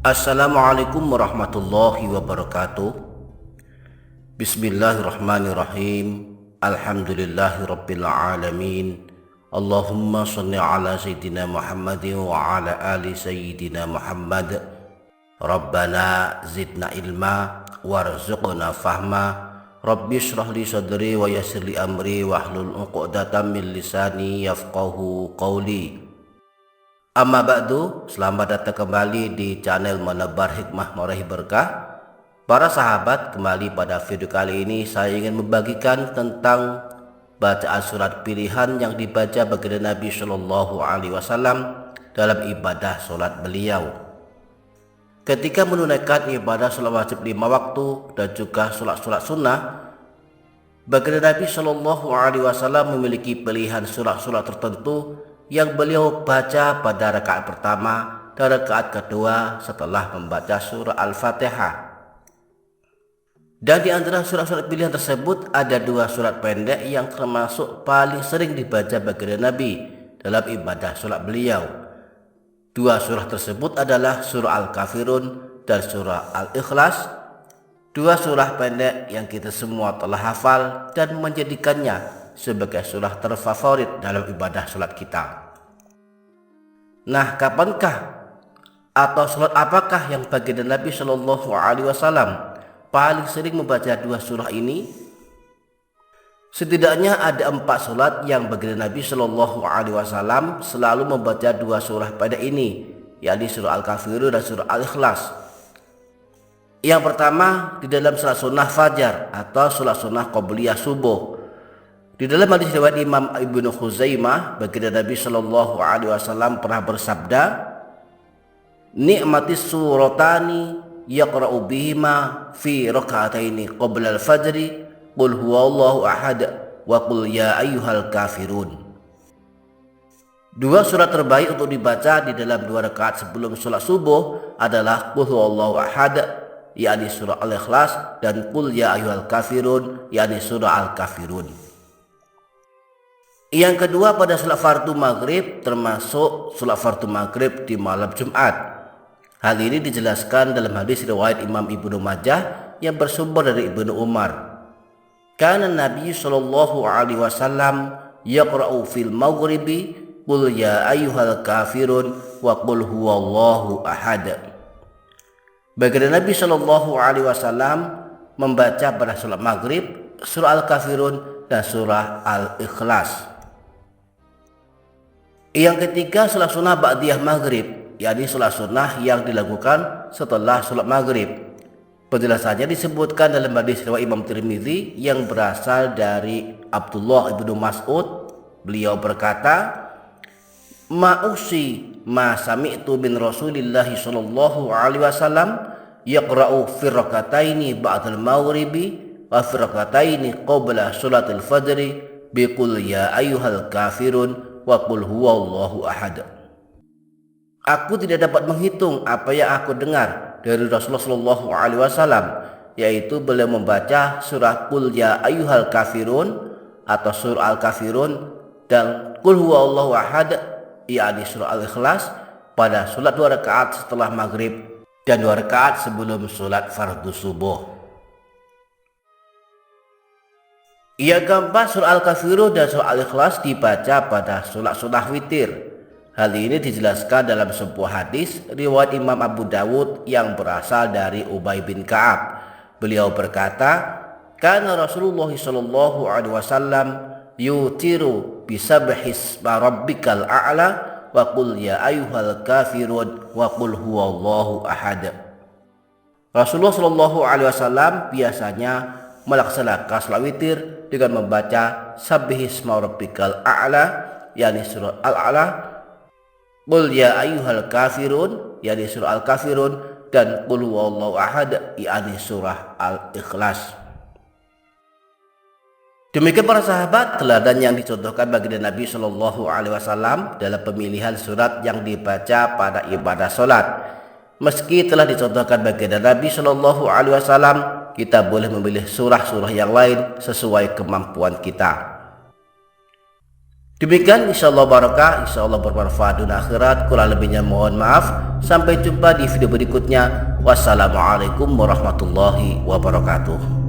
Assalamualaikum warahmatullahi wabarakatuh. Bismillahirrahmanirrahim. Alhamdulillahi rabbil alamin. Allahumma salli ala sayyidina Muhammadin wa ala ali sayyidina Muhammad. Rabbana zidna ilma warzuqna fahma. Rabbi shrah li sadri wa yassir li amri wahlul 'uqdatam min lisani yafqahu qawli. Amma ba'du, selamat datang kembali di channel Menebar Hikmah Meraih Berkah. Para sahabat, kembali pada video kali ini saya ingin membagikan tentang bacaan surat pilihan yang dibaca baginda Nabi Shallallahu Alaihi Wasallam dalam ibadah sholat beliau. Ketika menunaikan ibadah sholat wajib 5 waktu dan juga sholat sunnah, baginda Nabi Shallallahu Alaihi Wasallam memiliki pilihan surat-surat tertentu yang beliau baca pada rakaat pertama dan rakaat kedua setelah membaca surah Al-Fatihah. Dan di antara surat-surat pilihan tersebut ada 2 surat pendek yang termasuk paling sering dibaca baginda Nabi dalam ibadah sholat beliau. 2 surah tersebut adalah surah Al-Kafirun dan surah Al-Ikhlas. 2 surah pendek yang kita semua telah hafal dan menjadikannya sebagai surah terfavorit dalam ibadah sholat kita. Nah, kapankah atau sholat apakah yang baginda Nabi Shallallahu Alaihi Wasallam paling sering membaca 2 surah ini? Setidaknya ada 4 sholat yang baginda Nabi Shallallahu Alaihi Wasallam selalu membaca 2 surah pada ini, yakni surah Al-Kafirun dan surah Al-Ikhlas. Yang pertama di dalam sholat sunnah fajar atau sholat sunnah qobliyah subuh. Di dalam hadis riwayat Imam Ibnu Khuzaimah, baginda Nabi Shallallahu Alaihi Wasallam pernah bersabda, "Ni'matis suratani yaqra'u bihima fi raka'ataini qabla al-fajri, qul huwallahu ahad wa qul ya ayyuhal kafirun." 2 surat terbaik untuk dibaca di dalam 2 rakaat sebelum sholat subuh adalah qul huwallahu ahad, yakni surah Al-Ikhlas, dan qul ya ayyuhal kafirun, yakni surah Al-Kafirun. Yang kedua pada sholat fardu maghrib, termasuk sholat fardu maghrib di malam Jumat. Hal ini dijelaskan dalam hadis riwayat Imam Ibnu Majah yang bersumber dari Ibnu Umar. Kana Nabi Shallallahu Alaihi Wasallam yaqra'u fil maghribi qul ya ayyuhal kafirun wa qul huwallahu ahad. Baginda Nabi Shallallahu Alaihi Wasallam membaca pada sholat maghrib surah Al-Kafirun dan surah Al-Ikhlas. Yang ketiga sholat sunnah ba'diyah maghrib, yakni sholat sunnah yang dilakukan setelah sholat maghrib. Penjelasannya disebutkan dalam hadis riwayat Imam Tirmidzi yang berasal dari Abdullah ibnu Mas'ud. Beliau berkata, "Ma'usi ma sami'tu bin Rasulillahi sallallahu alaihi wasallam yaqra'u fi rakataini ba'dal maghribi wa fi rakataini qabla sholatil fajri biqul ya ayyuhal kafirun wa qul huwallahu ahad." Aku tidak dapat menghitung apa yang aku dengar dari Rasulullah Shallallahu Alaihi Wasallam, yaitu beliau membaca surah qul ya ayyuhal kafirun atau surah Al-Kafirun dan qul huwallahu ahad, yakni surah Al-Ikhlas, pada sholat 2 rakaat setelah maghrib dan 2 rakaat sebelum sholat fardu subuh. Yang keempat, surah Al-Kafirun dan surah Al-Ikhlas dibaca pada sholat sunnah witir. Hal ini dijelaskan dalam sebuah hadis riwayat Imam Abu Dawud yang berasal dari Ubay bin Ka'ab. Beliau berkata, "Kana Rasulullah sallallahu alaihi wasallam yutiru bisabhisma rabbikal a'la wa qul ya ayyuhal kafirun wa qul huwallahu ahad." Rasulullah sallallahu alaihi wasallam biasanya melaksanakan salat witir dengan membaca Sabbihisma rabbikal a'la, yakni surah Al-A'la, qul ya ayyuhal kafirun, yakni surah Al-Kafirun, dan qul huwallahu ahad, yakni surah Al-Ikhlas. Demikian para sahabat, teladan yang dicontohkan baginda Nabi Shallallahu Alaihi Wasallam dalam pemilihan surat yang dibaca pada ibadah sholat. Meski telah dicontohkan baginda Nabi Shallallahu Alaihi Wasallam, kita boleh memilih surah-surah yang lain sesuai kemampuan kita. Demikian insyaallah barakah, insyaallah bermanfaat dunia akhirat. Kurang lebihnya mohon maaf. Sampai jumpa di video berikutnya. Wassalamualaikum warahmatullahi wabarakatuh.